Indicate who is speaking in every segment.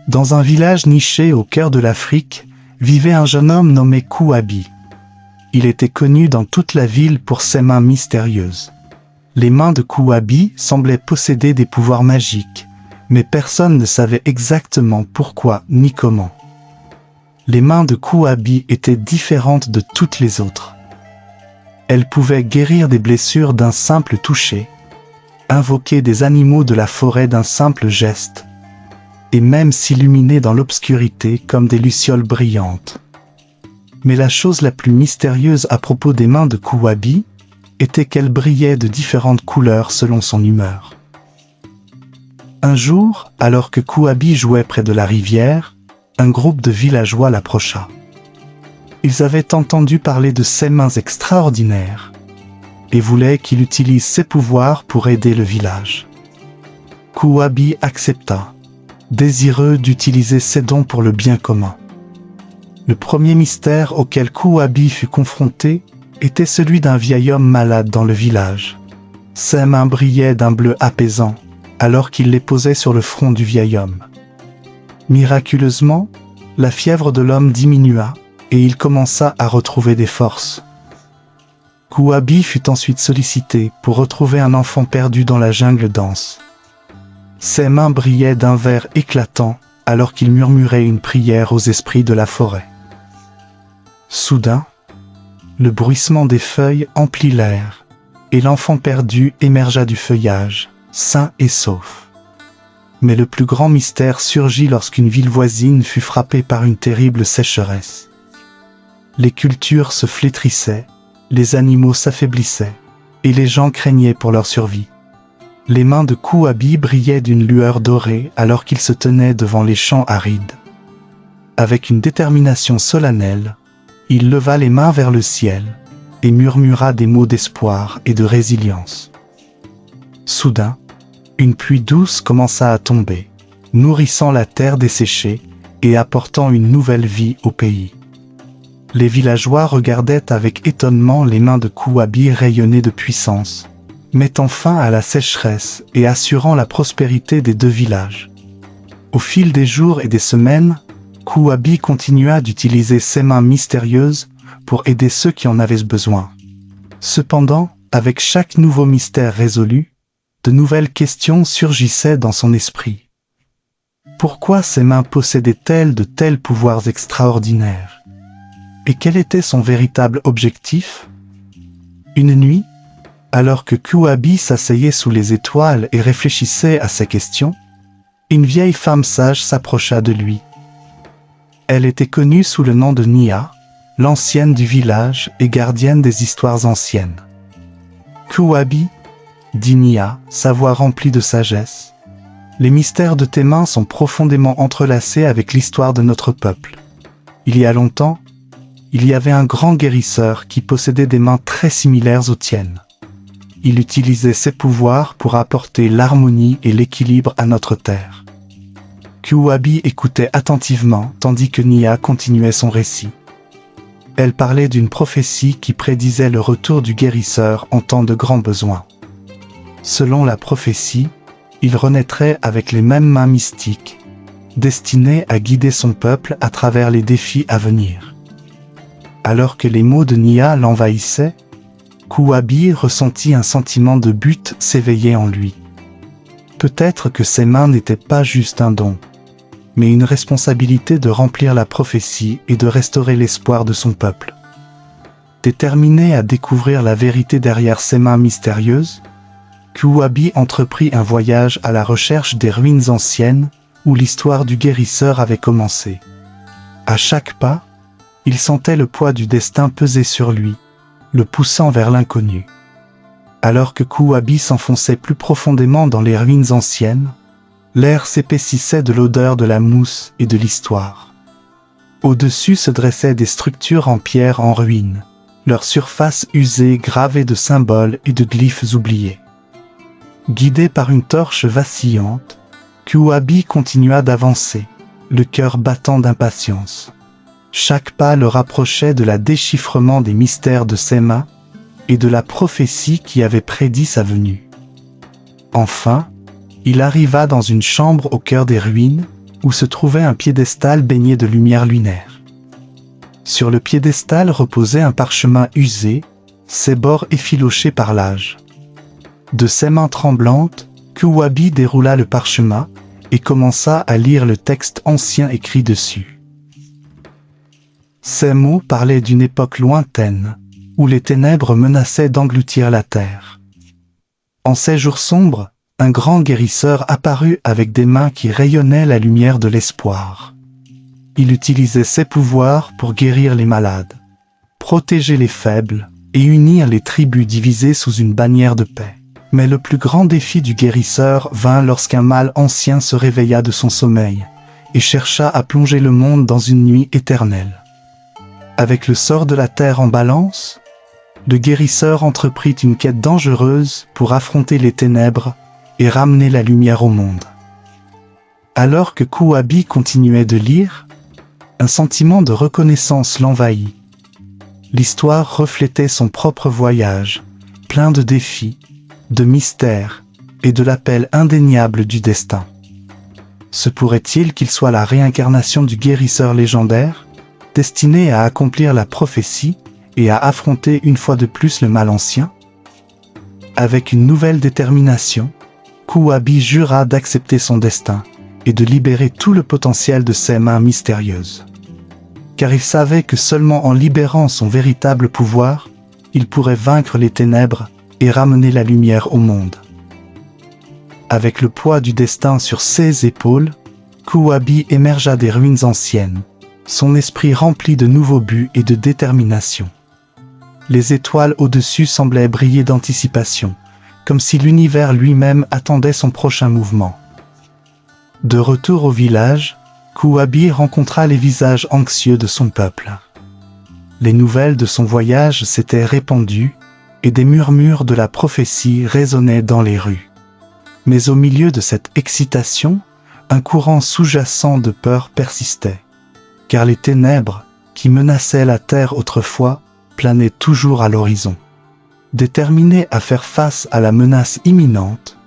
Speaker 1: Dans un village niché au cœur de l'Afrique, vivait un jeune homme nommé Kouabi. Il était connu dans toute la ville pour ses mains mystérieuses. Les mains de Kouabi semblaient posséder des pouvoirs magiques, mais personne ne savait exactement pourquoi ni comment. Les mains de Kouabi étaient différentes de toutes les autres. Elles pouvaient guérir des blessures d'un simple toucher, invoquer des animaux de la forêt d'un simple geste, et même s'illuminer dans l'obscurité comme des lucioles brillantes. Mais la chose la plus mystérieuse à propos des mains de Kouabi était qu'elles brillaient de différentes couleurs selon son humeur. Un jour, alors que Kouabi jouait près de la rivière, un groupe de villageois l'approcha. Ils avaient entendu parler de ses mains extraordinaires et voulaient qu'il utilise ses pouvoirs pour aider le village. Kouabi accepta, désireux d'utiliser ses dons pour le bien commun. Le premier mystère auquel Kouabi fut confronté était celui d'un vieil homme malade dans le village. Ses mains brillaient d'un bleu apaisant alors qu'il les posait sur le front du vieil homme. Miraculeusement, la fièvre de l'homme diminua et il commença à retrouver des forces. Kouabi fut ensuite sollicité pour retrouver un enfant perdu dans la jungle dense. Ses mains brillaient d'un vert éclatant alors qu'il murmurait une prière aux esprits de la forêt. Soudain, le bruissement des feuilles emplit l'air et l'enfant perdu émergea du feuillage, sain et sauf. Mais le plus grand mystère surgit lorsqu'une ville voisine fut frappée par une terrible sécheresse. Les cultures se flétrissaient, les animaux s'affaiblissaient, et les gens craignaient pour leur survie. Les mains de Kouabi brillaient d'une lueur dorée alors qu'il se tenait devant les champs arides. Avec une détermination solennelle, il leva les mains vers le ciel et murmura des mots d'espoir et de résilience. Soudain, une pluie douce commença à tomber, nourrissant la terre desséchée et apportant une nouvelle vie au pays. Les villageois regardaient avec étonnement les mains de Kouabi rayonner de puissance, mettant fin à la sécheresse et assurant la prospérité des deux villages. Au fil des jours et des semaines, Kouabi continua d'utiliser ses mains mystérieuses pour aider ceux qui en avaient besoin. Cependant, avec chaque nouveau mystère résolu, de nouvelles questions surgissaient dans son esprit. Pourquoi ses mains possédaient-elles de tels pouvoirs extraordinaires? Et quel était son véritable objectif? Une nuit, alors que Kouabi s'asseyait sous les étoiles et réfléchissait à ces questions, une vieille femme sage s'approcha de lui. Elle était connue sous le nom de Nia, l'ancienne du village et gardienne des histoires anciennes. Kouabi, dit Nia, sa voix remplie de sagesse, les mystères de tes mains sont profondément entrelacés avec l'histoire de notre peuple. Il y a longtemps, il y avait un grand guérisseur qui possédait des mains très similaires aux tiennes. Il utilisait ses pouvoirs pour apporter l'harmonie et l'équilibre à notre terre. Kouabi écoutait attentivement tandis que Nia continuait son récit. Elle parlait d'une prophétie qui prédisait le retour du guérisseur en temps de grands besoins. Selon la prophétie, il renaîtrait avec les mêmes mains mystiques, destinées à guider son peuple à travers les défis à venir. Alors que les mots de Nia l'envahissaient, Kouabi ressentit un sentiment de but s'éveiller en lui. Peut-être que ses mains n'étaient pas juste un don, mais une responsabilité de remplir la prophétie et de restaurer l'espoir de son peuple. Déterminé à découvrir la vérité derrière ses mains mystérieuses, Kouabi entreprit un voyage à la recherche des ruines anciennes où l'histoire du guérisseur avait commencé. À chaque pas, il sentait le poids du destin peser sur lui, le poussant vers l'inconnu. Alors que Kouabi s'enfonçait plus profondément dans les ruines anciennes, l'air s'épaississait de l'odeur de la mousse et de l'histoire. Au-dessus se dressaient des structures en pierre en ruine, leur surface usée gravée de symboles et de glyphes oubliés. Guidé par une torche vacillante, Kouabi continua d'avancer, le cœur battant d'impatience. Chaque pas le rapprochait de la déchiffrement des mystères de ses mains et de la prophétie qui avait prédit sa venue. Enfin, il arriva dans une chambre au cœur des ruines, où se trouvait un piédestal baigné de lumière lunaire. Sur le piédestal reposait un parchemin usé, ses bords effilochés par l'âge. De ses mains tremblantes, Kuwabi déroula le parchemin et commença à lire le texte ancien écrit dessus. Ces mots parlaient d'une époque lointaine, où les ténèbres menaçaient d'engloutir la terre. En ces jours sombres, un grand guérisseur apparut avec des mains qui rayonnaient la lumière de l'espoir. Il utilisait ses pouvoirs pour guérir les malades, protéger les faibles et unir les tribus divisées sous une bannière de paix. Mais le plus grand défi du guérisseur vint lorsqu'un mal ancien se réveilla de son sommeil et chercha à plonger le monde dans une nuit éternelle. Avec le sort de la terre en balance, le guérisseur entreprit une quête dangereuse pour affronter les ténèbres et ramener la lumière au monde. Alors que Kuwabi continuait de lire, un sentiment de reconnaissance l'envahit. L'histoire reflétait son propre voyage, plein de défis, de mystères et de l'appel indéniable du destin. Se pourrait-il qu'il soit la réincarnation du guérisseur légendaire, destiné à accomplir la prophétie et à affronter une fois de plus le mal ancien? Avec une nouvelle détermination, Kuwabi jura d'accepter son destin et de libérer tout le potentiel de ses mains mystérieuses. Car il savait que seulement en libérant son véritable pouvoir, il pourrait vaincre les ténèbres et ramener la lumière au monde. Avec le poids du destin sur ses épaules, Kuwabi émergea des ruines anciennes, son esprit rempli de nouveaux buts et de détermination. Les étoiles au-dessus semblaient briller d'anticipation, comme si l'univers lui-même attendait son prochain mouvement. De retour au village, Kuwabi rencontra les visages anxieux de son peuple. Les nouvelles de son voyage s'étaient répandues, et des murmures de la prophétie résonnaient dans les rues. Mais au milieu de cette excitation, un courant sous-jacent de peur persistait, car les ténèbres, qui menaçaient la terre autrefois, planaient toujours à l'horizon. Déterminé à faire face à la menace imminente,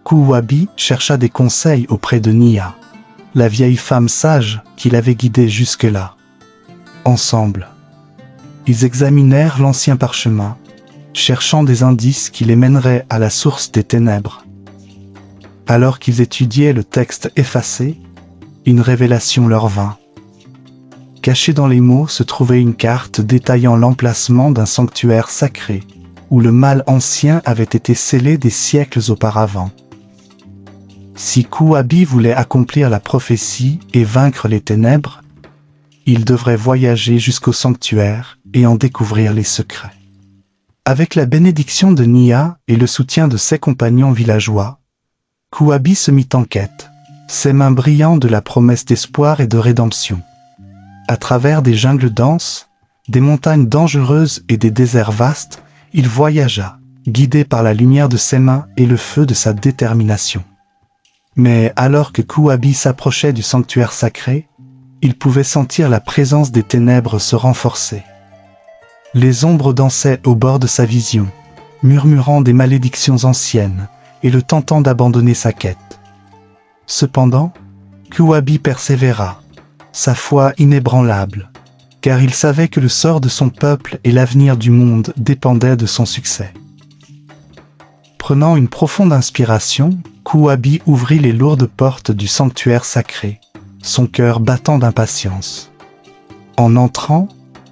Speaker 1: Kuwabi chercha des conseils auprès de Nia, la vieille femme sage qui l'avait guidé jusque-là. Ensemble, ils examinèrent l'ancien parchemin, cherchant des indices qui les mèneraient à la source des ténèbres. Alors qu'ils étudiaient le texte effacé, une révélation leur vint. Cachée dans les mots se trouvait une carte détaillant l'emplacement d'un sanctuaire sacré, où le mal ancien avait été scellé des siècles auparavant. Si Kuwabi voulait accomplir la prophétie et vaincre les ténèbres, il devrait voyager jusqu'au sanctuaire et en découvrir les secrets. Avec la bénédiction de Nia et le soutien de ses compagnons villageois, Kuwabi se mit en quête, ses mains brillant de la promesse d'espoir et de rédemption. À travers des jungles denses, des montagnes dangereuses et des déserts vastes, il voyagea, guidé par la lumière de ses mains et le feu de sa détermination. Mais alors que Kuwabi s'approchait du sanctuaire sacré, il pouvait sentir la présence des ténèbres se renforcer. Les ombres dansaient au bord de sa vision, murmurant des malédictions anciennes et le tentant d'abandonner sa quête. Cependant, Kuwabi persévéra, sa foi inébranlable, car il savait que le sort de son peuple et l'avenir du monde dépendaient de son succès. Prenant une profonde inspiration, Kuwabi ouvrit les lourdes portes du sanctuaire sacré, son cœur battant d'impatience. En entrant,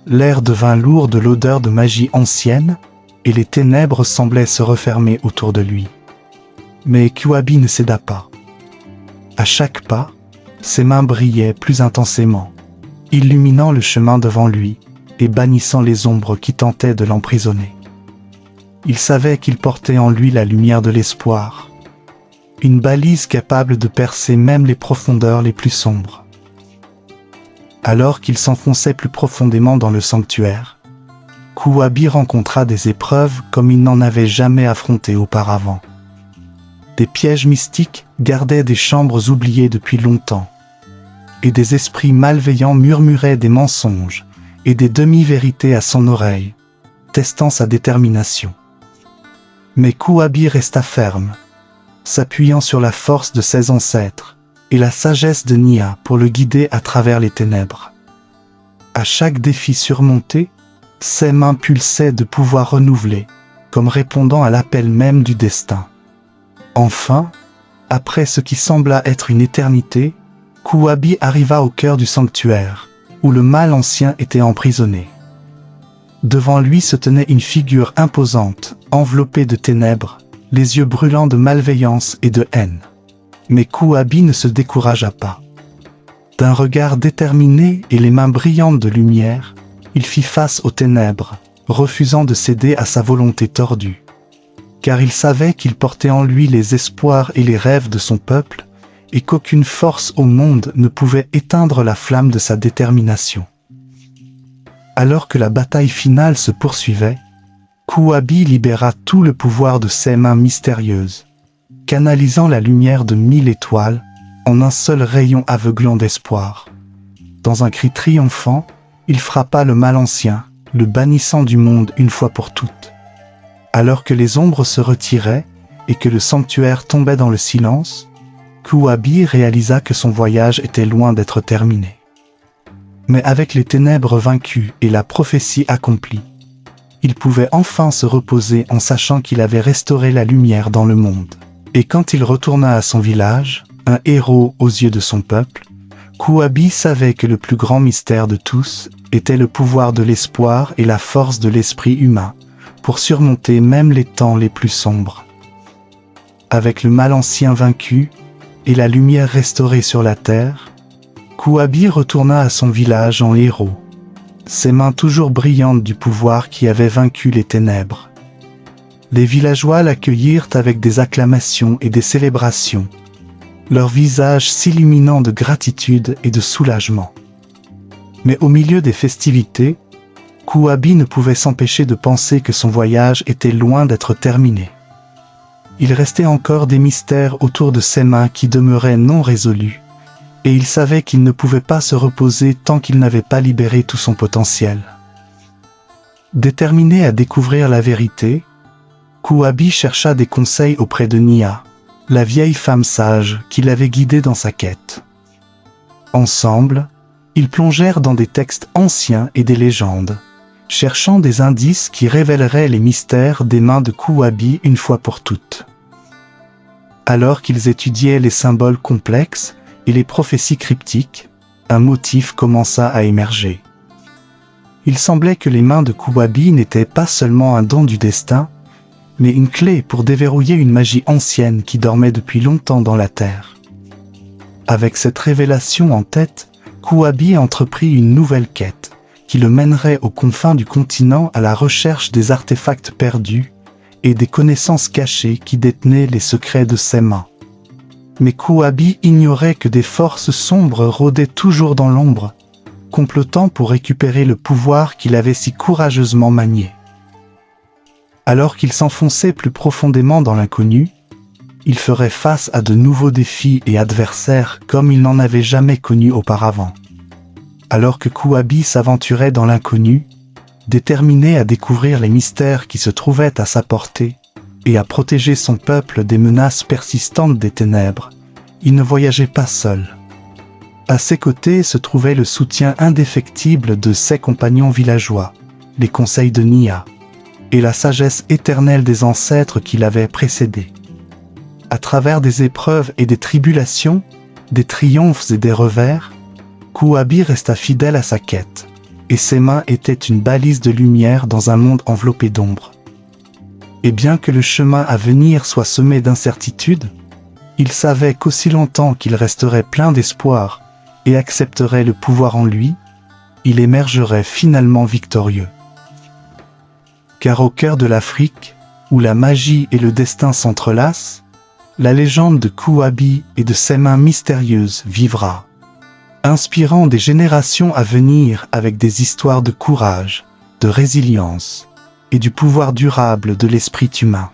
Speaker 1: l'air devint lourd de l'odeur de magie ancienne, et les ténèbres semblaient se refermer autour de lui. Mais Kuwabi ne céda pas. À chaque pas, ses mains brillaient plus intensément, illuminant le chemin devant lui et bannissant les ombres qui tentaient de l'emprisonner. Il savait qu'il portait en lui la lumière de l'espoir, une balise capable de percer même les profondeurs les plus sombres. Alors qu'il s'enfonçait plus profondément dans le sanctuaire, Kuwabi rencontra des épreuves comme il n'en avait jamais affronté auparavant. Des pièges mystiques gardaient des chambres oubliées depuis longtemps, et des esprits malveillants murmuraient des mensonges et des demi-vérités à son oreille, testant sa détermination. Mais Kuwabi resta ferme, s'appuyant sur la force de ses ancêtres et la sagesse de Nia pour le guider à travers les ténèbres. À chaque défi surmonté, ses mains pulsaient de pouvoir renouvelé, comme répondant à l'appel même du destin. Enfin, après ce qui sembla être une éternité, Kuwabi arriva au cœur du sanctuaire, où le mal ancien était emprisonné. Devant lui se tenait une figure imposante, enveloppée de ténèbres, les yeux brûlants de malveillance et de haine. Mais Kuwabi ne se découragea pas. D'un regard déterminé et les mains brillantes de lumière, il fit face aux ténèbres, refusant de céder à sa volonté tordue. Car il savait qu'il portait en lui les espoirs et les rêves de son peuple, et qu'aucune force au monde ne pouvait éteindre la flamme de sa détermination. Alors que la bataille finale se poursuivait, Kuwabi libéra tout le pouvoir de ses mains mystérieuses, canalisant la lumière de 1000 étoiles en un seul rayon aveuglant d'espoir. Dans un cri triomphant, il frappa le mal ancien, le bannissant du monde une fois pour toutes. Alors que les ombres se retiraient et que le sanctuaire tombait dans le silence, Kuwabi réalisa que son voyage était loin d'être terminé. Mais avec les ténèbres vaincues et la prophétie accomplie, il pouvait enfin se reposer en sachant qu'il avait restauré la lumière dans le monde. Et quand il retourna à son village, un héros aux yeux de son peuple, Kuwabi savait que le plus grand mystère de tous était le pouvoir de l'espoir et la force de l'esprit humain pour surmonter même les temps les plus sombres. Avec le mal ancien vaincu et la lumière restaurée sur la terre, Kuwabi retourna à son village en héros, ses mains toujours brillantes du pouvoir qui avait vaincu les ténèbres. Les villageois l'accueillirent avec des acclamations et des célébrations, leurs visages s'illuminant de gratitude et de soulagement. Mais au milieu des festivités, Kuwabi ne pouvait s'empêcher de penser que son voyage était loin d'être terminé. Il restait encore des mystères autour de ses mains qui demeuraient non résolus, et il savait qu'il ne pouvait pas se reposer tant qu'il n'avait pas libéré tout son potentiel. Déterminé à découvrir la vérité, Kuwabi chercha des conseils auprès de Nia, la vieille femme sage qui l'avait guidé dans sa quête. Ensemble, ils plongèrent dans des textes anciens et des légendes, cherchant des indices qui révéleraient les mystères des mains de Kuwabi une fois pour toutes. Alors qu'ils étudiaient les symboles complexes et les prophéties cryptiques, un motif commença à émerger. Il semblait que les mains de Kuwabi n'étaient pas seulement un don du destin, mais une clé pour déverrouiller une magie ancienne qui dormait depuis longtemps dans la terre. Avec cette révélation en tête, Kuwabi entreprit une nouvelle quête, qui le mènerait aux confins du continent à la recherche des artefacts perdus et des connaissances cachées qui détenaient les secrets de ses mains. Mais Kuwabi ignorait que des forces sombres rôdaient toujours dans l'ombre, complotant pour récupérer le pouvoir qu'il avait si courageusement manié. Alors qu'il s'enfonçait plus profondément dans l'inconnu, il ferait face à de nouveaux défis et adversaires comme il n'en avait jamais connu auparavant. Alors que Kuwabi s'aventurait dans l'inconnu, déterminé à découvrir les mystères qui se trouvaient à sa portée et à protéger son peuple des menaces persistantes des ténèbres, il ne voyageait pas seul. À ses côtés se trouvait le soutien indéfectible de ses compagnons villageois, les conseils de Nia, et la sagesse éternelle des ancêtres qui l'avaient précédé. À travers des épreuves et des tribulations, des triomphes et des revers, Kuwabi resta fidèle à sa quête, et ses mains étaient une balise de lumière dans un monde enveloppé d'ombre. Et bien que le chemin à venir soit semé d'incertitudes, il savait qu'aussi longtemps qu'il resterait plein d'espoir et accepterait le pouvoir en lui, il émergerait finalement victorieux. Car au cœur de l'Afrique, où la magie et le destin s'entrelacent, la légende de Kuwabi et de ses mains mystérieuses vivra, inspirant des générations à venir avec des histoires de courage, de résilience et du pouvoir durable de l'esprit humain.